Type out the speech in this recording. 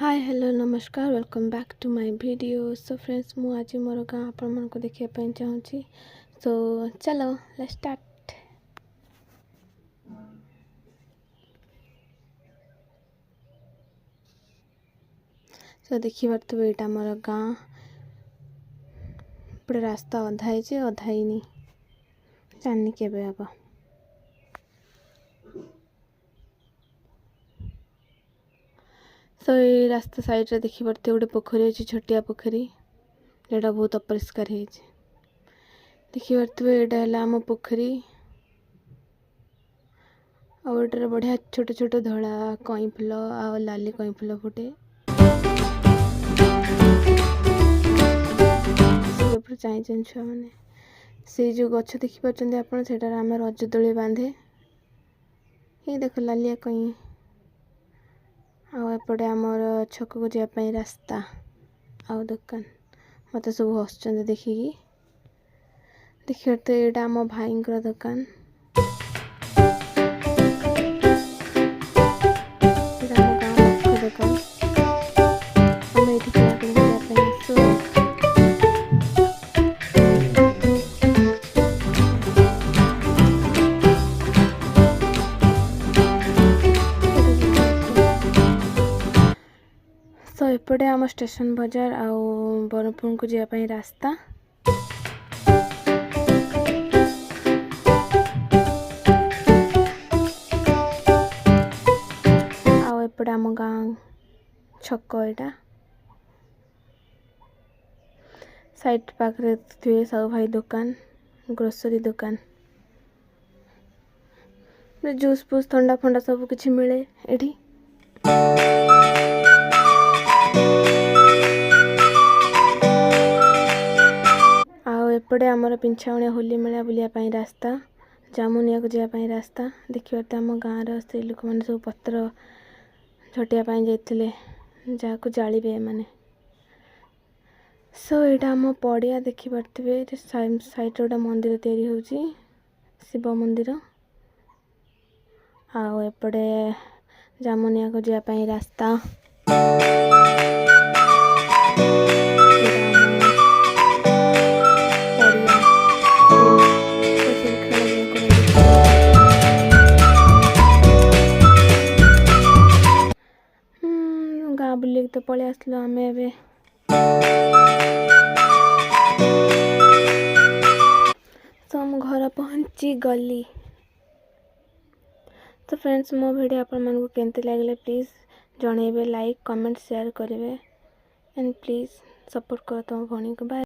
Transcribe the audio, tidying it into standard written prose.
हाय hello नमस्कार welcome back to my video. So friends मु आज मोर गाँ आपण मन को देखिया चाहूँगी। सो चलो लेट्स स्टार्ट। सो देखि पारथबे एटा मोर गाँ। पूरा रास्ता अधा है अधा ही नहीं जानी केबे हबा। सो ये रास्ता साइड रे देखि पारथे गोटे पोखरी अछि, छोटिया पोखरी जेटा बहुत अपरिष्कार है। देखि पारथबे एटा हला हम पोखरी और एटार बढ़िया छोट छोट धड़ा कई फुल आ लाली कई फुल फुटे। चाहिए छुआ मैंने से जो गछ देखी पार्टी आप आम रज दोली बांधे ये देख लालिया कई आपटे आमर छक को जावाई रास्ता आउ दुकान मत सब हसुँच देखिकी। देखिए तो यहाँ आम भाई दुकान दुकान आम ये तो एपटे आम स्टेशन बाजार आउ बरहमपुर को जावाई रास्ता। आउ एपटे आम गाँ छक एटा साइड पाखे थे सब भाई दुकान ग्रोसरी दुकान जूस फूस ठंडा फंडा सब किछि मिले एठी। एपटे आमर पिंछावणिया होली मेला बुलिया रास्ता जामुनिया को जावाई रास्ता। देखिए तो आम गाँव स्त्री लोक मैंने सब पत्र झटिया जाते जहाँ को जालिबे माने। सो यहाँ आम पड़िया देखी पार्थे साइड गोटे मंदिर तैयारी होची शिव मंदिर आउ एपटे जामुनिया को जावाई रास्ता। गाँ बुल तो पलि आसलु आम ए तो हम घर पहुँची गली। तो फ्रेंड्स मो वीडियो आपण मन को केमती लगे प्लीज जनइबे, लाइक कमेंट शेयर करेंगे एंड प्लीज सपोर्ट करो तुम भणी को। बाय।